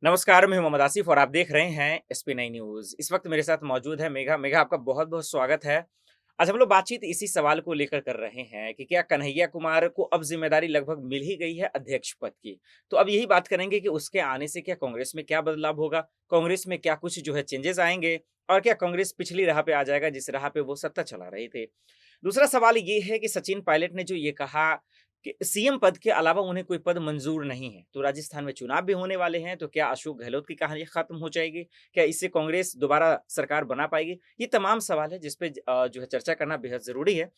नमस्कार, मैं मोहम्मद आसिफ और आप देख रहे हैं एसपी 9 न्यूज़। इस वक्त मेरे साथ मौजूद है मेघा। मेघा, आपका बहुत-बहुत स्वागत है। आज हम लोग बातचीत इसी सवाल को लेकर कर रहे हैं कि क्या कन्हैया कुमार को अब ज़िम्मेदारी लगभग मिल ही गई है अध्यक्ष पद की? तो अब यही बात करेंगे कि उसके आने से क्या कांग्रेस में क्या बदलाव होगा? कांग्रेस में क्या कुछ चेंजेज़ आएँगे? और क्या कांग्रेस पिछली राह पे आ जाएगा जिस राह पे वो सत्ता चला रहे थे? दूसरा सवाल ये है कि सचिन पायलट ने जो ये कहा कि सीएम पद के अलावा उन्हें कोई पद मंजूर नहीं है। तो राजस्थान में चुनाव भी होने वाले हैं, तो क्या अशोक गहलोत की कहानी खत्म हो जाएगी? क्या इससे कांग्रेस दोबारा सरकार बना पाएगी? ये तमाम सवाल है जिस पे चर्चा करना बेहद ज़रूरी है।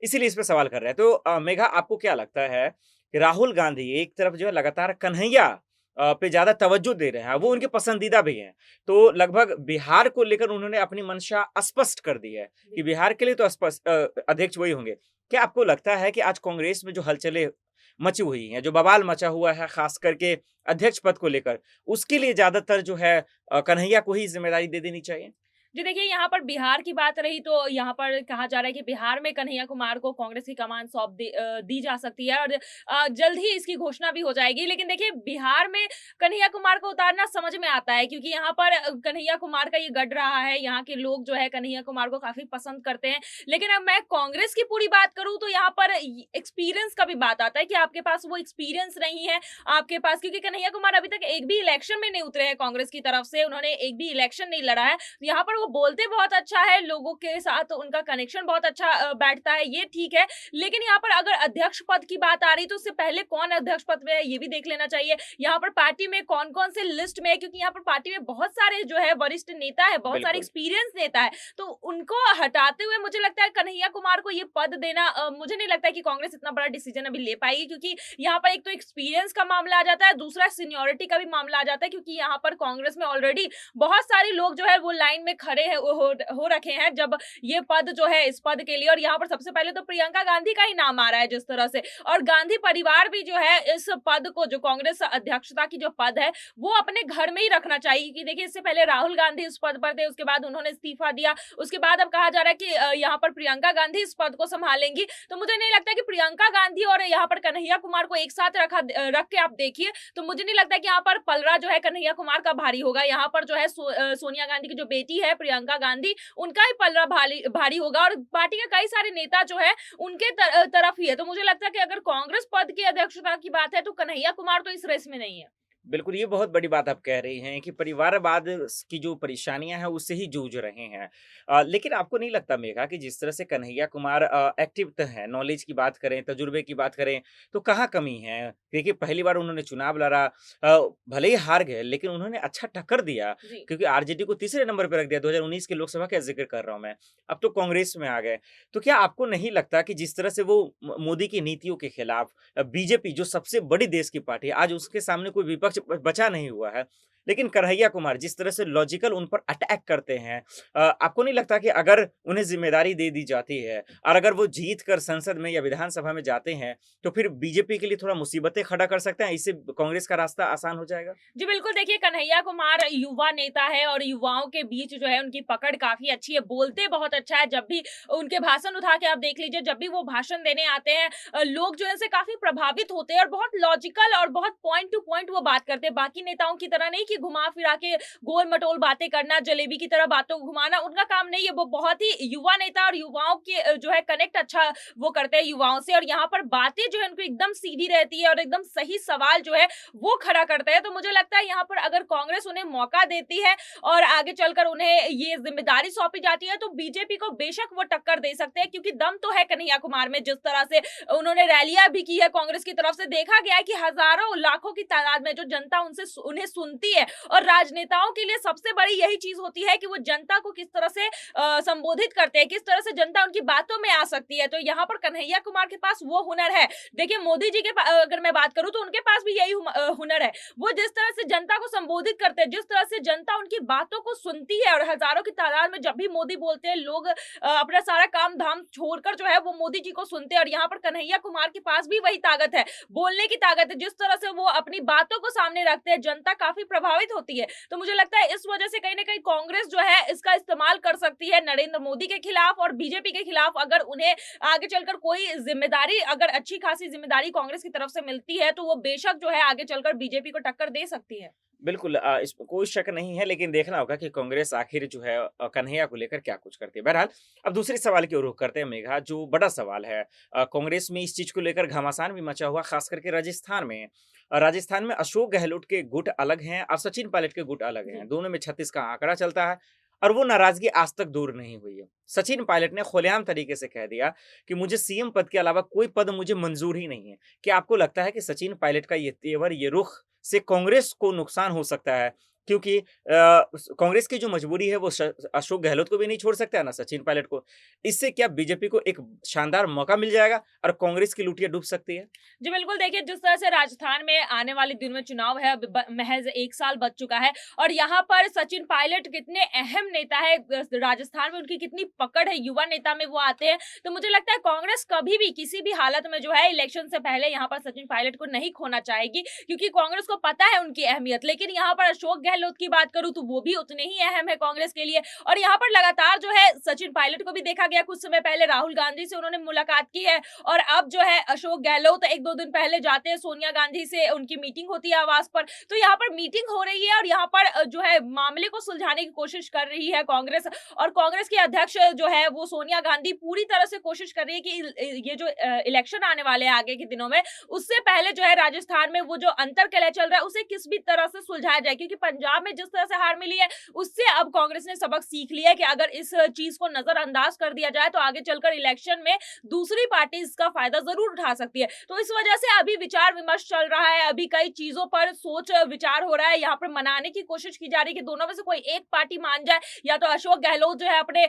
इसीलिए इस पे सवाल कर रहे हैं। तो मेघा, आपको क्या लगता है कि राहुल गांधी एक तरफ लगातार कन्हैया पे ज़्यादा तवज्जो दे रहे हैं, वो उनके पसंदीदा भी हैं। तो लगभग बिहार को लेकर उन्होंने अपनी मंशा स्पष्ट कर दी है कि बिहार के लिए तो अध्यक्ष वही होंगे। क्या आपको लगता है कि आज कांग्रेस में जो हलचलें मची हुई हैं, जो बवाल मचा हुआ है खास करके अध्यक्ष पद को लेकर, उसके लिए ज़्यादातर कन्हैया को ही ज़िम्मेदारी दे देनी चाहिए? जी देखिए, यहाँ पर बिहार की बात रही तो यहाँ पर कहा जा रहा है कि बिहार में कन्हैया कुमार को कांग्रेस की कमान दी जा सकती है और जल्द ही इसकी घोषणा भी हो जाएगी। लेकिन देखिए, बिहार में कन्हैया कुमार को उतारना समझ में आता है क्योंकि यहाँ पर कन्हैया कुमार का ये गढ़ रहा है। यहाँ के लोग जो है कन्हैया कुमार को काफ़ी पसंद करते हैं। लेकिन अब मैं कांग्रेस की पूरी बात करूँ तो यहाँ पर एक्सपीरियंस का भी बात आता है कि आपके पास वो एक्सपीरियंस नहीं है, आपके पास क्योंकि कन्हैया कुमार अभी तक एक भी इलेक्शन में नहीं उतरे हैं कांग्रेस की तरफ से, उन्होंने एक भी इलेक्शन नहीं लड़ा है। यहाँ पर वो बोलते बहुत अच्छा है, लोगों के साथ उनका कनेक्शन बहुत अच्छा बैठता है, ये ठीक है। लेकिन यहाँ पर अगर अध्यक्ष पद की बात आ रही तो उससे पहले कौन अध्यक्ष पद में है ये भी देख लेना चाहिए। यहाँ पर पार्टी में कौन-कौन से लिस्ट में है क्योंकि यहाँ पर पार्टी में बहुत सारे जो है वरिष्ठ नेता है, बहुत सारे बिल्कुल। एक्सपीरियंस नेता है। तो उनको हटाते हुए मुझे लगता है कन्हैया कुमार को ये पद देना मुझे नहीं लगता है कि कांग्रेस इतना बड़ा डिसीजन अभी ले पाएगी क्योंकि यहाँ पर एक तो एक्सपीरियंस का मामला आ जाता है, दूसरा सीनियरिटी का भी मामला आ जाता है क्योंकि यहाँ पर कांग्रेस में ऑलरेडी बहुत सारे लोग जो है वो लाइन में खड़े हैं हो रखे हैं जब ये पद जो है इस पद के लिए और यहाँ पर सबसे पहले तो प्रियंका गांधी का ही नाम आ रहा है जिस तरह से और गांधी परिवार भी जो है इस पद को जो कांग्रेस अध्यक्षता की जो पद है वो अपने घर में ही रखना चाहिए कि देखिए इससे पहले राहुल गांधी इस पद पर थे उसके बाद उन्होंने इस्तीफा दिया उसके बाद अब कहा जा रहा है कि यहाँ पर प्रियंका गांधी इस पद को संभालेंगी तो मुझे नहीं लगता कि प्रियंका गांधी और यहाँ पर कन्हैया कुमार को एक साथ रख के आप देखिए तो मुझे नहीं लगता कि यहाँ पर पलड़ा जो है कन्हैया कुमार का भारी होगा यहाँ पर जो है सोनिया गांधी की जो बेटी है प्रियंका गांधी उनका ही पलड़ा भारी भारी होगा और पार्टी के कई सारे नेता जो है उनके तरफ ही है तो मुझे लगता है कि अगर कांग्रेस पद की अध्यक्षता की बात है तो कन्हैया कुमार तो इस रेस में नहीं है। बिल्कुल, ये बहुत बड़ी बात आप कह रही हैं कि परिवारवाद की जो परेशानियाँ हैं, उससे ही जूझ रहे हैं। लेकिन आपको नहीं लगता मेघा कि जिस तरह से कन्हैया कुमार एक्टिव तो हैं, नॉलेज की बात करें, तजुर्बे की बात करें, तो कहाँ कमी है? देखिए, पहली बार उन्होंने चुनाव लड़ा भले ही हार गए, लेकिन उन्होंने अच्छा टक्कर दिया जी क्योंकि आरजेडी को तीसरे नंबर पे रख दिया। 2019 के लोकसभा का ज़िक्र कर रहा हूँ मैं। अब तो कांग्रेस में आ गए। तो क्या आपको नहीं लगता कि जिस तरह से वो मोदी की नीतियों के खिलाफ बीजेपी जो सबसे बड़ी देश की पार्टी है, आज उसके सामने कोई विपक्ष बचा नहीं हुआ है। लेकिन कन्हैया कुमार जिस तरह से लॉजिकल उन पर अटैक करते हैं आपको नहीं लगता कि अगर उन्हें ज़िम्मेदारी दे दी जाती है और अगर वो जीत कर संसद में या विधानसभा में जाते हैं, तो फिर बीजेपी के लिए थोड़ा मुसीबतें खड़ा कर सकते हैं, इससे कांग्रेस का रास्ता आसान हो जाएगा? जी बिल्कुल, देखिए कन्हैया कुमार युवा नेता है और युवाओं के बीच जो है उनकी पकड़ काफ़ी अच्छी है, बोलते बहुत अच्छा है, जब भी उनके भाषण उठा के आप देख लीजिए, जब भी वो भाषण देने आते हैं लोग जो है इनसे काफ़ी प्रभावित होते हैं और बहुत लॉजिकल और बहुत पॉइंट टू पॉइंट वो बात करते हैं। बाकी नेताओं की तरह नहीं कि घुमा-फिरा के गोल-मटोल बातें करना, जलेबी की तरह बातों को घुमाना, उनका काम नहीं है। वो बहुत ही युवा नेता और युवाओं के जो है कनेक्ट अच्छा वो करते हैं युवाओं से और यहाँ पर बातें जो है उनको एकदम सीधी रहती है और एकदम सही सवाल जो है वो खड़ा करते हैं। तो मुझे लगता है यहाँ पर अगर कांग्रेस उन्हें मौका देती है और आगे चलकर उन्हें ये जिम्मेदारी सौंपी जाती है तो बीजेपी को बेशक वो टक्कर दे सकते हैं क्योंकि दम तो है कन्हैया कुमार में। जिस तरह से उन्होंने रैलियां भी की है कांग्रेस की तरफ से, देखा गया है कि हजारों लाखों की तादाद में जो जनता उन्हें सुनती है और राजनेताओं के लिए सबसे बड़ी यही चीज होती है कि वो जनता को किस तरह से संबोधित करते हैं, किस तरह से जनता उनकी बातों में आ सकती है। तो यहाँ पर कन्हैया कुमार के पास वो हुनर है। देखिए मोदी जी के अगर मैं बात करूं तो उनके पास भी यही हुनर है। वो जिस तरह से जनता को संबोधित करते हैं, जिस तरह से जनता उनकी बातों को सुनती है और हजारों की तादाद में जब भी मोदी बोलते हैं लोग अपना सारा काम धाम छोड़कर जो है वो मोदी जी को सुनते हैं और यहाँ पर कन्हैया कुमार के पास भी वही ताकत है, बोलने की ताकत है। जिस तरह से वो अपनी बातों को सामने रखते हैं जनता काफी प्रभावित होती है। तो मुझे लगता है इस वजह से कहीं ना कहीं कांग्रेस जो है इसका इस्तेमाल कर सकती है नरेंद्र मोदी के खिलाफ और बीजेपी के खिलाफ। अगर उन्हें आगे चलकर कोई जिम्मेदारी, अगर अच्छी खासी जिम्मेदारी कांग्रेस की तरफ से मिलती है तो वो बेशक जो है आगे चलकर बीजेपी को टक्कर दे सकती है। बिल्कुल इसमें कोई शक नहीं है, लेकिन देखना होगा कि कांग्रेस आखिर जो है कन्हैया को लेकर क्या कुछ करती है। बहरहाल, अब दूसरे सवाल की ओर रुख करते हैं मेघा, जो बड़ा सवाल है। कांग्रेस में इस चीज़ को लेकर घमासान भी मचा हुआ, खास करके राजस्थान में। राजस्थान में अशोक गहलोत के गुट अलग हैं और सचिन पायलट के गुट अलग जी। हैं। दोनों में 36 का आंकड़ा चलता है और वो नाराज़गी आज तक दूर नहीं हुई है। सचिन पायलट ने खुलेआम तरीके से कह दिया कि मुझे सीएम पद के अलावा कोई पद मुझे मंज़ूर ही नहीं है। क्या आपको लगता है कि सचिन पायलट का ये तेवर, ये रुख से कांग्रेस को नुकसान हो सकता है? क्योंकि कांग्रेस की जो मजबूरी है वो अशोक गहलोत को भी नहीं छोड़ सकता है, ना सचिन पायलट को। इससे क्या बीजेपी को एक शानदार मौका मिल जाएगा और कांग्रेस की लुटिया डूब सकती है? जी, बिल्कुल देखिए, जिस तरह से राजस्थान में आने वाले दिनों में चुनाव है, अब महज़ 1 साल बच चुका है और यहाँ पर सचिन पायलट कितने अहम नेता है, राजस्थान में उनकी कितनी पकड़ है, युवा नेता में वो आते हैं। तो मुझे लगता है कांग्रेस कभी भी किसी भी हालत में जो है इलेक्शन से पहले यहाँ पर सचिन पायलट को नहीं खोना चाहेगी, क्योंकि कांग्रेस को पता है उनकी अहमियत। लेकिन यहाँ पर अशोक गहलोत की बात करूँ तो वो भी उतने ही अहम है कांग्रेस के लिए और यहाँ पर लगातार जो है सचिन पायलट को भी देखा गया, कुछ समय पहले राहुल गांधी से उन्होंने मुलाकात की है और अब जो है अशोक गहलोत 1-2 दिन पहले जाते हैं, सोनिया गांधी से उनकी मीटिंग होती है आवास पर। तो यहाँ पर मीटिंग हो रही है और यहाँ पर जो है मामले को सुलझाने की कोशिश कर रही है कांग्रेस और कांग्रेस की अध्यक्ष जो है वो सोनिया गांधी पूरी तरह से कोशिश कर रही है कि ये जो इलेक्शन आने वाले हैं आगे के दिनों में, उससे पहले जो है राजस्थान में वो जो अंतर्कलह चल रहा है उसे किस भी तरह से सुलझाया जाए, क्योंकि पंजाब में जिस तरह से हार मिली है उससे अब कांग्रेस ने सबक सीख लिया है कि अगर इस चीज को नजरअंदाज कर दिया जाए तो आगे चलकर इलेक्शन में दूसरी पार्टी इसका फायदा जरूर उठा सकती है। तो इस वजह से अभी विचार विमर्श चल रहा है, अभी कई चीजों पर सोच विचार हो रहा है, यहाँ पर मनाने की कोशिश की जा रही है कि दोनों में से कोई एक पार्टी मान जाए, या तो अशोक गहलोत जो है अपने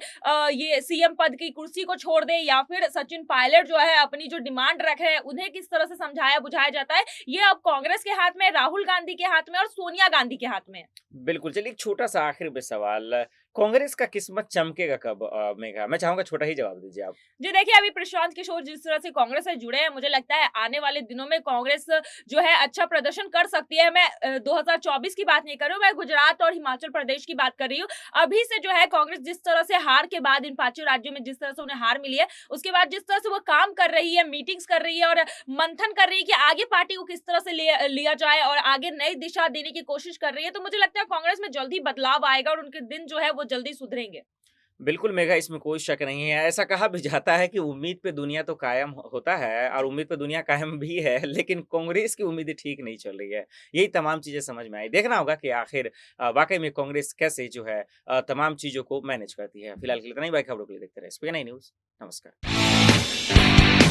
ये सीएम पद की कुर्सी को छोड़ दे या फिर सचिन पायलट जो है अपनी जो डिमांड रख रहे हैं उन्हें किस तरह से समझाया बुझाया जाता है, ये अब कांग्रेस के हाथ में, राहुल गांधी के हाथ में और सोनिया गांधी के हाथ में है। बिल्कुल, चलिए एक छोटा-सा आखिरी में सवाल, कांग्रेस का किस्मत चमकेगा कब मेघा? मैं चाहूँगा छोटा ही जवाब दीजिए आप। जी देखिए, अभी प्रशांत किशोर जिस तरह से कांग्रेस से जुड़े हैं, मुझे लगता है आने वाले दिनों में कांग्रेस जो है अच्छा प्रदर्शन कर सकती है। मैं 2024 की बात नहीं कर रही हूँ, मैं गुजरात और हिमाचल प्रदेश की बात कर रही हूँ। अभी से जो है कांग्रेस जिस तरह से हार के बाद इन 5 राज्यों में जिस तरह से उन्हें हार मिली है, उसके बाद जिस तरह से वो काम कर रही है, मीटिंग्स कर रही है और मंथन कर रही है कि आगे पार्टी को किस तरह से लिया जाए और आगे नई दिशा देने की कोशिश कर रही है, तो मुझे लगता है कांग्रेस में जल्दी बदलाव आएगा और उनके दिन जो है वो जल्दी सुधरेंगे। बिल्कुल मेघा, इसमें कोई शक नहीं है। ऐसा कहा भी जाता है कि उम्मीद पे दुनिया तो कायम होता है और उम्मीद पे दुनिया कायम भी है, लेकिन कांग्रेस की उम्मीदें ठीक नहीं चल रही है। यही तमाम चीज़ें समझ में आई। देखना होगा कि आखिर वाक़ई में कांग्रेस कैसे जो है तमाम चीज़ों को मैनेज करती है। फिलहाल के लिए इतना ही, बाकी खबरों के लिए देखते रहिए एसपीएन न्यूज़। नमस्कार।